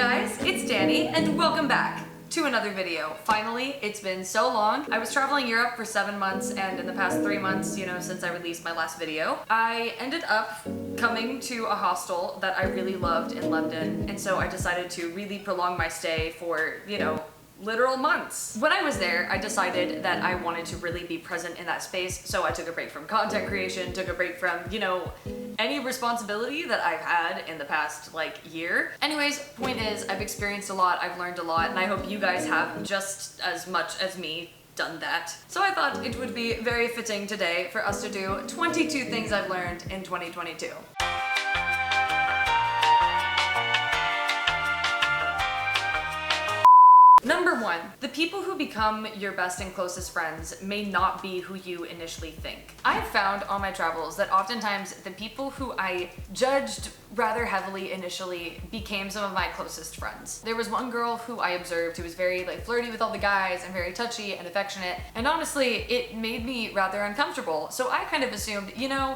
guys, it's Dani, and welcome back to another video. Finally, it's been so long. I was traveling Europe for 7 months, and in the past 3 months, since I released my last video, I ended up coming to a hostel that I really loved in London, and so I decided to really prolong my stay for, literal months. When I was there, I decided that I wanted to really be present in that space, so I took a break from content creation, took a break from, any responsibility that I've had in the past, year. Anyways, point is, I've experienced a lot, I've learned a lot, and I hope you guys have just as much as me done that. So I thought it would be very fitting today for us to do 22 things I've learned in 2022. Number 1, the people who become your best and closest friends may not be who you initially think. I've found on my travels that oftentimes the people who I judged rather heavily initially became some of my closest friends. There was one girl who I observed who was very flirty with all the guys and very touchy and affectionate, and honestly it made me rather uncomfortable. So I kind of assumed,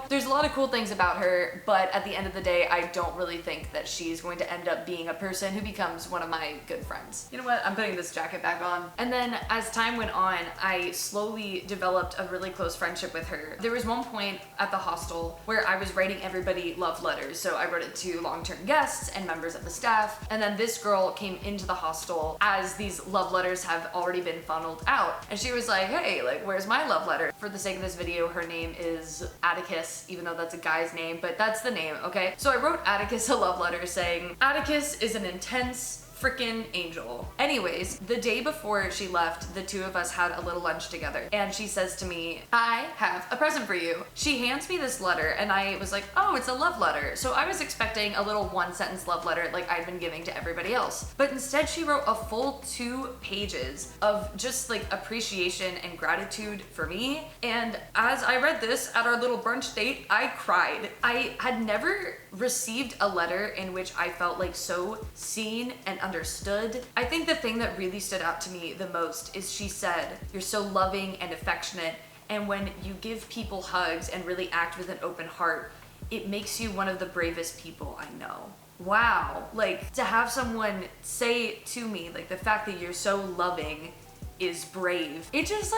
there's a lot of cool things about her, but at the end of the day I don't really think that she's going to end up being a person who becomes one of my good friends. You know what, I'm putting this jacket back on. And then as time went on, I slowly developed a really close friendship with her. There was one point at the hostel where I was writing everybody love letters. So I wrote it to long-term guests and members of the staff. And then this girl came into the hostel as these love letters have already been funneled out. And she was like, hey, where's my love letter? For the sake of this video, her name is Atticus, even though that's a guy's name, but that's the name, okay? So I wrote Atticus a love letter saying, Atticus is an intense, freaking angel. Anyways, the day before she left, the two of us had a little lunch together, and she says to me, I have a present for you. She hands me this letter, and I was like, oh, it's a love letter. So I was expecting a little 1-sentence love letter like I'd been giving to everybody else. But instead she wrote a full 2 pages of just appreciation and gratitude for me. And as I read this at our little brunch date, I cried. I had never received a letter in which I felt so seen and understood. I think the thing that really stood out to me the most is she said, you're so loving and affectionate, and when you give people hugs and really act with an open heart, it makes you one of the bravest people I know. Wow, to have someone say to me, the fact that you're so loving is brave. It just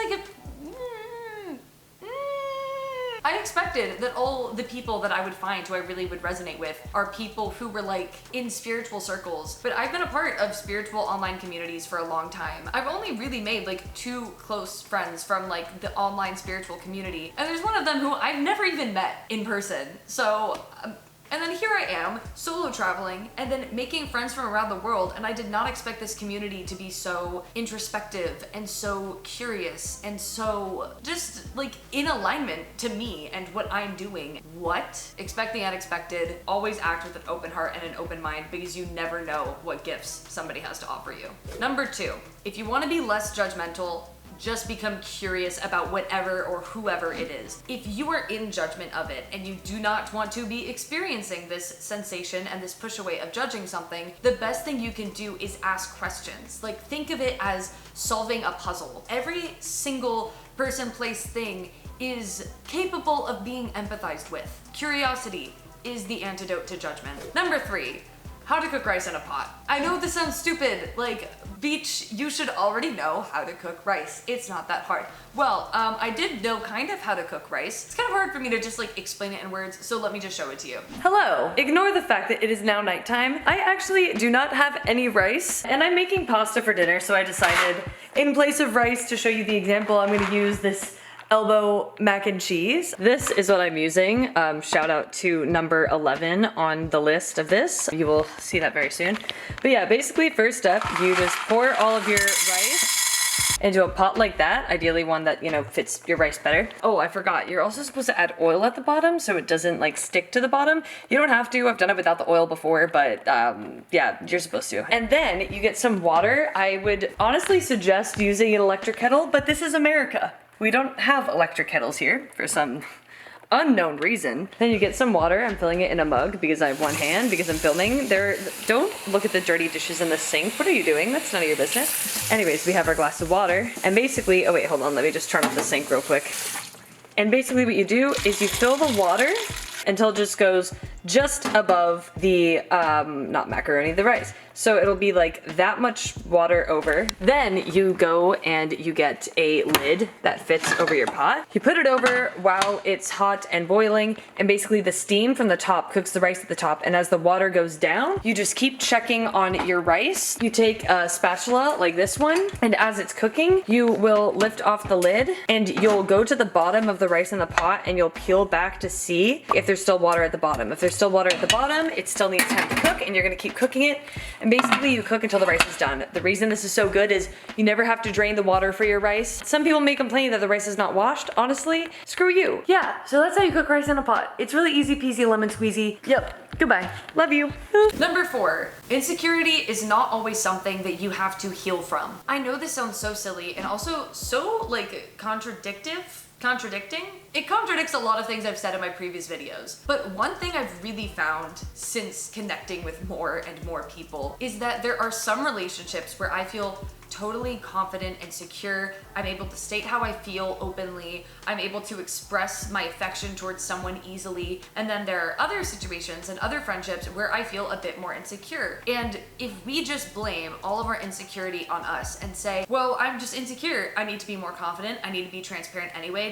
I expected that all the people that I would find who I really would resonate with are people who were in spiritual circles, but I've been a part of spiritual online communities for a long time. I've only really made 2 close friends from the online spiritual community, and there's one of them who I've never even met in person. So and then here I am, solo traveling, and then making friends from around the world, and I did not expect this community to be so introspective and so curious and so just in alignment to me and what I'm doing. What? Expect the unexpected. Always act with an open heart and an open mind, because you never know what gifts somebody has to offer you. Number 2, if you want to be less judgmental, just become curious about whatever or whoever it is. If you are in judgment of it and you do not want to be experiencing this sensation and this push away of judging something, the best thing you can do is ask questions. Think of it as solving a puzzle. Every single person, place, thing is capable of being empathized with. Curiosity is the antidote to judgment. Number 3, how to cook rice in a pot. I know this sounds stupid, Beach, you should already know how to cook rice. It's not that hard. Well, I did know kind of how to cook rice. It's kind of hard for me to just explain it in words, so let me just show it to you. Hello. Ignore the fact that it is now nighttime. I actually do not have any rice, and I'm making pasta for dinner, so I decided in place of rice, to show you the example, I'm gonna use this elbow mac and cheese. This is what I'm using. Shout out to number 11 on the list of this. You will see that very soon. But yeah, basically first step, you just pour all of your rice into a pot like that. Ideally one that, fits your rice better. Oh, I forgot. You're also supposed to add oil at the bottom so it doesn't stick to the bottom. You don't have to. I've done it without the oil before, but yeah, you're supposed to. And then you get some water. I would honestly suggest using an electric kettle, but this is America. We don't have electric kettles here for some unknown reason. Then you get some water. I'm filling it in a mug because I have one hand because I'm filming. Don't look at the dirty dishes in the sink. What are you doing? That's none of your business. Anyways, we have our glass of water, and basically, oh wait, hold on. Let me just turn off the sink real quick. And basically what you do is you fill the water until it just goes just above the, not macaroni, the rice. So it'll be like that much water over. Then you go and you get a lid that fits over your pot. You put it over while it's hot and boiling, and basically the steam from the top cooks the rice at the top, and as the water goes down, you just keep checking on your rice. You take a spatula like this one, and as it's cooking, you will lift off the lid, and you'll go to the bottom of the rice in the pot, and you'll peel back to see if there's still water at the bottom. If there's still water at the bottom, it still needs time to cook, and you're gonna keep cooking it, and basically you cook until the rice is done. The reason this is so good is you never have to drain the water for your rice. Some people may complain that the rice is not washed. Honestly, screw you. Yeah, so that's how you cook rice in a pot. It's really easy peasy lemon squeezy. Yep, goodbye. Love you. Number 4, insecurity is not always something that you have to heal from. I know this sounds so silly and also so like contradicting. It contradicts a lot of things I've said in my previous videos. But one thing I've really found since connecting with more and more people is that there are some relationships where I feel totally confident and secure. I'm able to state how I feel openly. I'm able to express my affection towards someone easily. And then there are other situations and other friendships where I feel a bit more insecure. And if we just blame all of our insecurity on us and say, well, I'm just insecure, I need to be more confident, I need to be transparent anyway,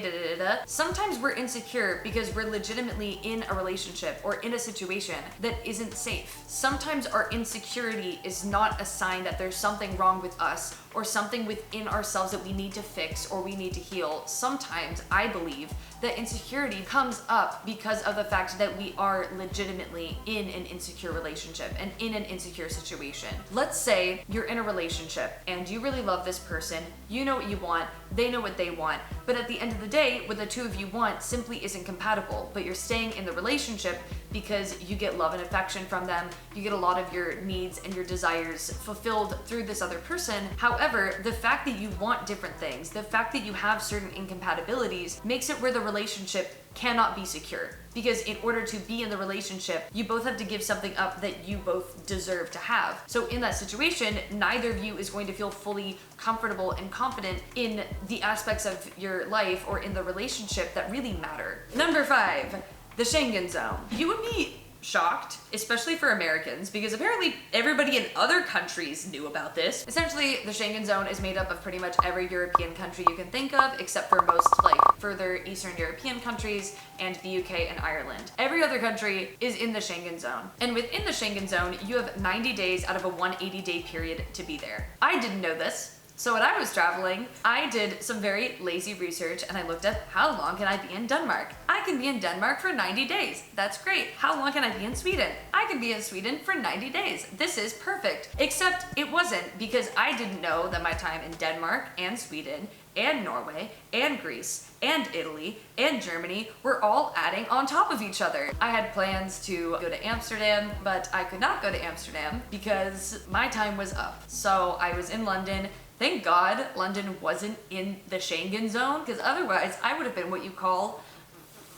sometimes we're insecure because we're legitimately in a relationship or in a situation that isn't safe. Sometimes our insecurity is not a sign that there's something wrong with us or something within ourselves that we need to fix or we need to heal. Sometimes I believe that insecurity comes up because of the fact that we are legitimately in an insecure relationship and in an insecure situation. Let's say you're in a relationship and you really love this person, you know what you want, they know what they want, but at the end of the day, what the two of you want simply isn't compatible, but you're staying in the relationship because you get love and affection from them, you get a lot of your needs and your desires fulfilled through this other person. However, the fact that you want different things, the fact that you have certain incompatibilities makes it where the relationship cannot be secure. Because in order to be in the relationship, you both have to give something up that you both deserve to have. So in that situation, neither of you is going to feel fully comfortable and confident in the aspects of your life or in the relationship that really matter. Number 5, the Schengen Zone. You would be shocked, especially for Americans, because apparently everybody in other countries knew about this. Essentially, the Schengen Zone is made up of pretty much every European country you can think of, except for most like further Eastern European countries and the UK and Ireland. Every other country is in the Schengen Zone. And within the Schengen Zone, you have 90 days out of a 180-day period to be there. I didn't know this. So when I was traveling, I did some very lazy research and I looked up how long can I be in Denmark? I can be in Denmark for 90 days. That's great. How long can I be in Sweden? I can be in Sweden for 90 days. This is perfect. Except it wasn't, because I didn't know that my time in Denmark and Sweden and Norway and Greece and Italy and Germany were all adding on top of each other. I had plans to go to Amsterdam, but I could not go to Amsterdam because my time was up. So I was in London. Thank God London wasn't in the Schengen Zone, because otherwise I would have been what you call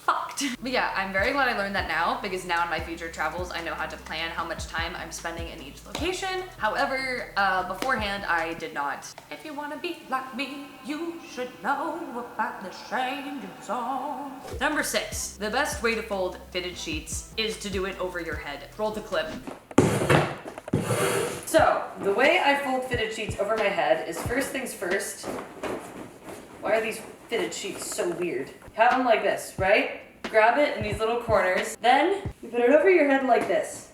fucked. But yeah, I'm very glad I learned that now, because now in my future travels I know how to plan how much time I'm spending in each location. However, beforehand I did not. If you want to be like me, you should know about the Schengen Zone. Number 6, the best way to fold fitted sheets is to do it over your head. Roll the clip. So, the way I fold fitted sheets over my head is first things first. Why are these fitted sheets so weird? Have them like this, right? Grab it in these little corners. Then, you put it over your head like this.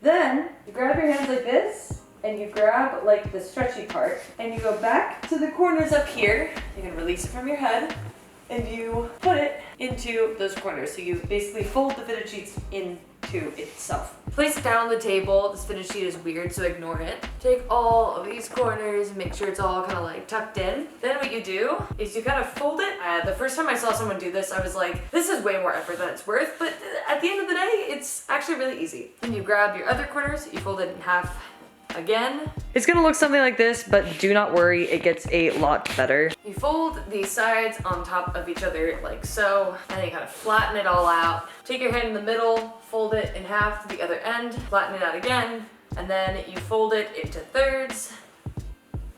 Then, you grab your hands like this, and you grab like the stretchy part, and you go back to the corners up here. You can release it from your head, and you put it into those corners. So you basically fold the fitted sheets into itself. Place it down on the table. This fitted sheet is weird, so ignore it. Take all of these corners and make sure it's all kind of like tucked in. Then what you do is you kind of fold it. The first time I saw someone do this, I was like, this is way more effort than it's worth, but at the end of the day, it's actually really easy. Then you grab your other corners, you fold it in half again. It's gonna look something like this, but do not worry, it gets a lot better. You fold these sides on top of each other like so, and then you kind of flatten it all out. Take your hand in the middle, fold it in half to the other end, flatten it out again, and then you fold it into thirds,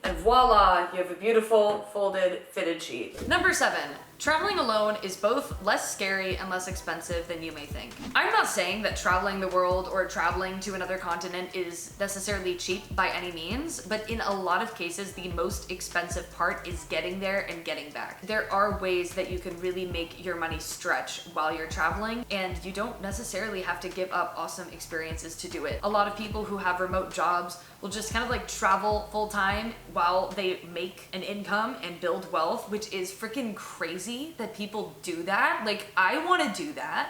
and voila, you have a beautiful folded fitted sheet. Number 7, Traveling alone is both less scary and less expensive than you may think. I'm not saying that traveling the world or traveling to another continent is necessarily cheap by any means, but in a lot of cases, the most expensive part is getting there and getting back. There are ways that you can really make your money stretch while you're traveling, and you don't necessarily have to give up awesome experiences to do it. A lot of people who have remote jobs will just kind of like travel full time while they make an income and build wealth, which is freaking crazy that people do that. Like, I want to do that.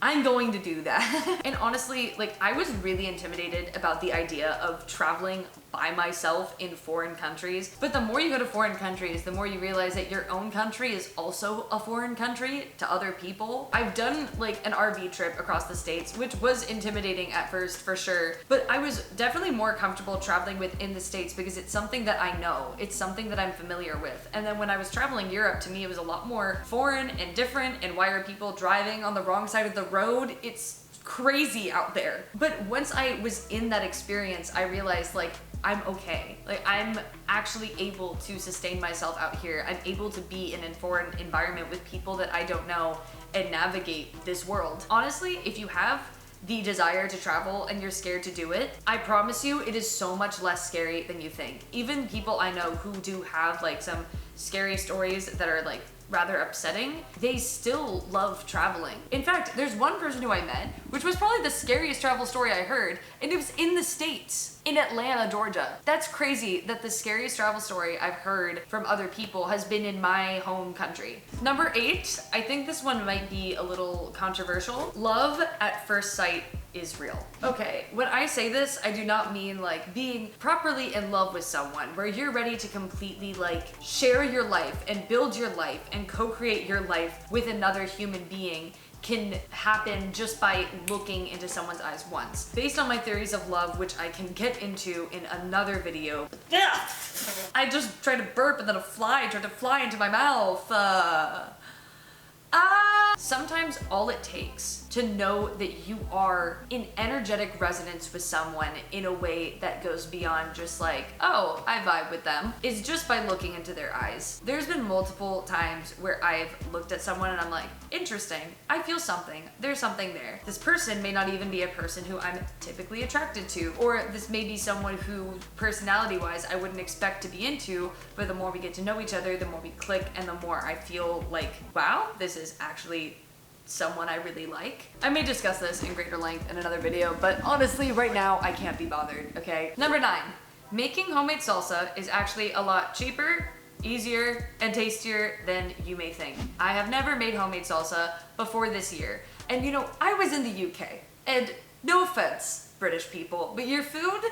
I'm going to do that. And honestly, like, I was really intimidated about the idea of traveling by myself in foreign countries. But the more you go to foreign countries, the more you realize that your own country is also a foreign country to other people. I've done like an RV trip across the States, which was intimidating at first for sure, but I was definitely more comfortable traveling within the States because it's something that I know. It's something that I'm familiar with. And then when I was traveling Europe, to me, it was a lot more foreign and different. And why are people driving on the wrong side of the road? It's crazy out there. But once I was in that experience, I realized like, I'm okay. Like, I'm actually able to sustain myself out here. I'm able to be in a foreign environment with people that I don't know and navigate this world. Honestly, if you have the desire to travel and you're scared to do it, I promise you it is so much less scary than you think. Even people I know who do have like some scary stories that are like rather upsetting, they still love traveling. In fact, there's one person who I met, which was probably the scariest travel story I heard, and it was in the States, in Atlanta, Georgia. That's crazy that the scariest travel story I've heard from other people has been in my home country. Number 8, I think this one might be a little controversial. Love at first sight is real. Okay, when I say this, I do not mean like being properly in love with someone where you're ready to completely like share your life and build your life and co-create your life with another human being can happen just by looking into someone's eyes once. Based on my theories of love, which I can get into in another video. I just tried to burp and then a fly tried to fly into my mouth. Sometimes all it takes to know that you are in energetic resonance with someone in a way that goes beyond just like, oh, I vibe with them, is just by looking into their eyes. There's been multiple times where I've looked at someone and I'm like, interesting, I feel something, there's something there. This person may not even be a person who I'm typically attracted to, or this may be someone who personality-wise I wouldn't expect to be into, but the more we get to know each other, the more we click and the more I feel like, wow, this is actually someone I really like. I may discuss this in greater length in another video, but honestly, right now, I can't be bothered, okay? Number 9, making homemade salsa is actually a lot cheaper, easier, and tastier than you may think. I have never made homemade salsa before this year. And you know, I was in the UK, and no offense, British people, but your food,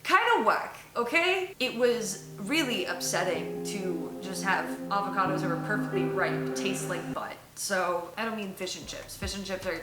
kind of whack, okay? It was really upsetting to just have avocados that were perfectly ripe, taste like butt. So, I don't mean fish and chips. Fish and chips are,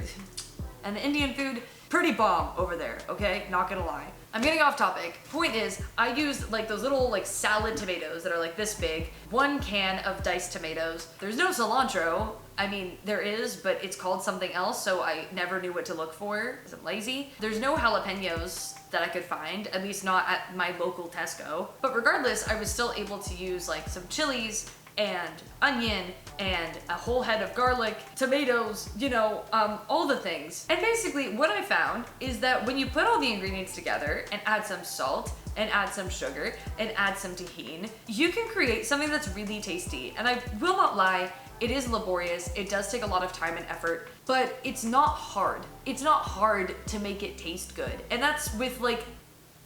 and the Indian food, pretty bomb over there, okay? Not gonna lie. I'm getting off topic. Point is, I used like those little like salad tomatoes that are like this big, 1 can of diced tomatoes. There's no cilantro. I mean, there is, but it's called something else, so I never knew what to look for because I'm lazy. There's no jalapenos that I could find, at least not at my local Tesco. But regardless, I was still able to use like some chilies and onion and a whole head of garlic, tomatoes, you know, all the things. And basically what I found is that when you put all the ingredients together and add some salt and add some sugar and add some tahini, you can create something that's really tasty. And I will not lie, it is laborious, it does take a lot of time and effort, but it's not hard. It's not hard to make it taste good. And that's with like,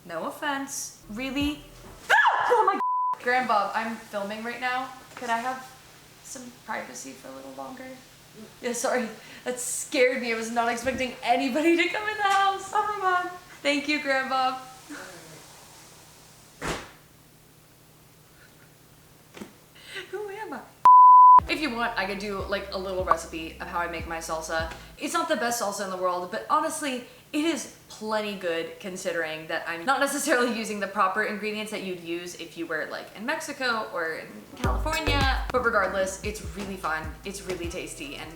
no offense, really. Oh my Grandbob, I'm filming right now. Could I have some privacy for a little longer? Yeah, sorry, that scared me. I was not expecting anybody to come in the house. Oh my god. Thank you, Grandbob. Who am I? If you want, I could do like a little recipe of how I make my salsa. It's not the best salsa in the world, but honestly, it is plenty good considering that I'm not necessarily using the proper ingredients that you'd use if you were like in Mexico or in California. But regardless, it's really fun, it's really tasty, and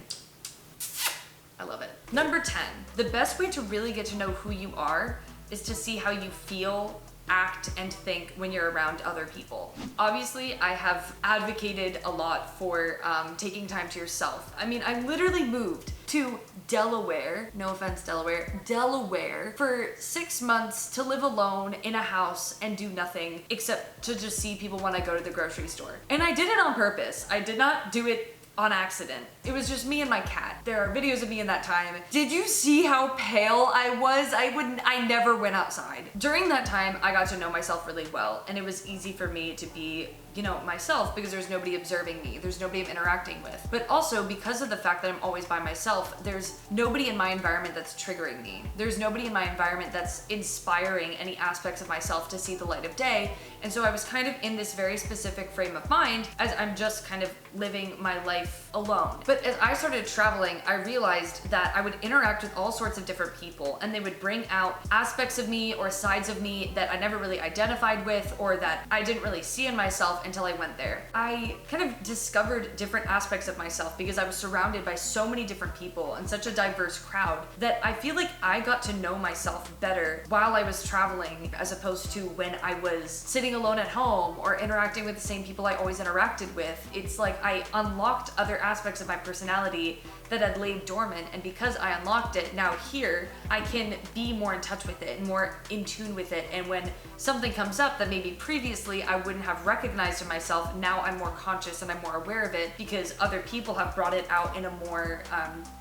I love it. Number 10, the best way to really get to know who you are is to see how you feel act and think when you're around other people. Obviously, I have advocated a lot for taking time to yourself. I mean, I literally moved to Delaware, no offense Delaware, for 6 months to live alone in a house and do nothing except to just see people when I go to the grocery store. And I did it on purpose. I did not do it on accident. It was just me and my cat. There are videos of me in that time. Did you see how pale I was? I never went outside. During that time, I got to know myself really well, and it was easy for me to be, you know, myself, because there's nobody observing me, there's nobody I'm interacting with. But also, because of the fact that I'm always by myself, there's nobody in my environment that's triggering me. There's nobody in my environment that's inspiring any aspects of myself to see the light of day. And so I was kind of in this very specific frame of mind as I'm just kind of living my life alone. But as I started traveling, I realized that I would interact with all sorts of different people, and they would bring out aspects of me or sides of me that I never really identified with, or that I didn't really see in myself until I went there. I kind of discovered different aspects of myself because I was surrounded by so many different people and such a diverse crowd that I feel like I got to know myself better while I was traveling, as opposed to when I was sitting alone at home or interacting with the same people I always interacted with. It's like I unlocked other aspects of my personality that had laid dormant, and because I unlocked it, now here I can be more in touch with it and more in tune with it. And when something comes up that maybe previously I wouldn't have recognized in myself, now I'm more conscious and I'm more aware of it because other people have brought it out in a more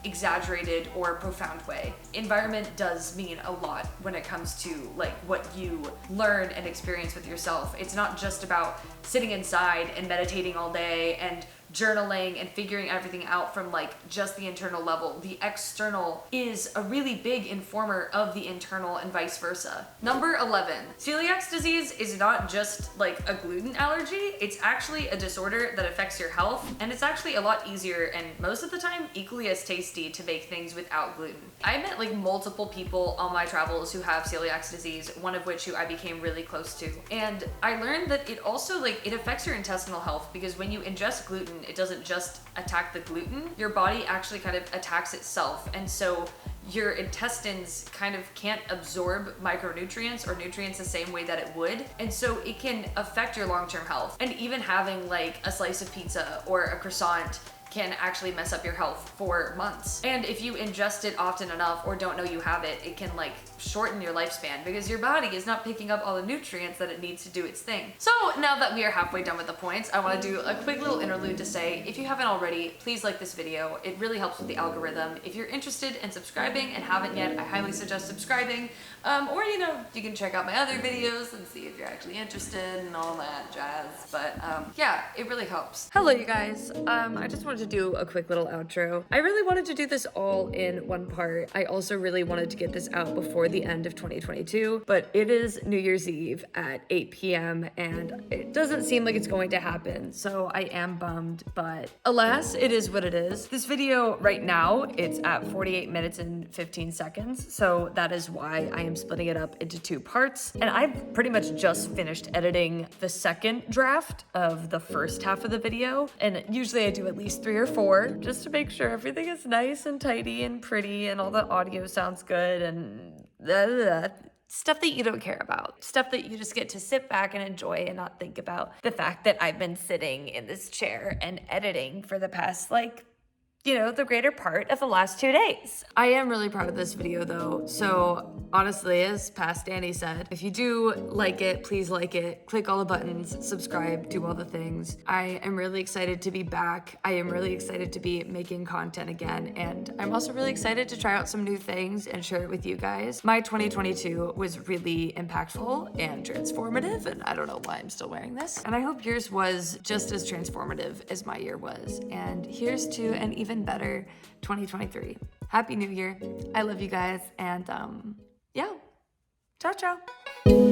exaggerated or profound way. Environment does mean a lot when it comes to like what you learn and experience with yourself. It's not just about sitting inside and meditating all day and journaling and figuring everything out from like just the internal level. The external is a really big informer of the internal and vice versa. Number 11, celiac disease is not just like a gluten allergy. It's actually a disorder that affects your health, and it's actually a lot easier and most of the time equally as tasty to make things without gluten. I met like multiple people on my travels who have celiac disease, one of which who I became really close to. And I learned that it also it affects your intestinal health, because when you ingest gluten, it doesn't just attack the gluten, your body actually kind of attacks itself. And so your intestines kind of can't absorb micronutrients or nutrients the same way that it would. And so it can affect your long-term health. And even having like a slice of pizza or a croissant can actually mess up your health for months. And if you ingest it often enough or don't know you have it, it can like shorten your lifespan because your body is not picking up all the nutrients that it needs to do its thing. So now that we are halfway done with the points, I want to do a quick little interlude to say, if you haven't already, please like this video. It really helps with the algorithm. If you're interested in subscribing and haven't yet, I highly suggest subscribing. Or, you know, you can check out my other videos and see if you're actually interested and all that jazz. But yeah, it really helps. Hello, you guys. I just wanted to do a quick little outro. I really wanted to do this all in one part. I also really wanted to get this out before the end of 2022, but it is New Year's Eve at 8 p.m. and it doesn't seem like it's going to happen. So I am bummed, but alas, it is what it is. This video right now, it's at 48 minutes and 15 seconds. So that is why I am splitting it up into 2 parts. And I've pretty much just finished editing the second draft of the first half of the video. And usually I do at least 3 or 4 just to make sure everything is nice and tidy and pretty and all the audio sounds good and stuff that you don't care about. Stuff that you just get to sit back and enjoy and not think about the fact that I've been sitting in this chair and editing for the past the greater part of the last 2 days. I am really proud of this video though. So honestly, as past Dani said, if you do like it, please like it, click all the buttons, subscribe, do all the things. I am really excited to be back. I am really excited to be making content again. And I'm also really excited to try out some new things and share it with you guys. My 2022 was really impactful and transformative, and I don't know why I'm still wearing this. And I hope yours was just as transformative as my year was. And here's to an even better 2023. Happy New Year. I love you guys, and yeah, ciao ciao.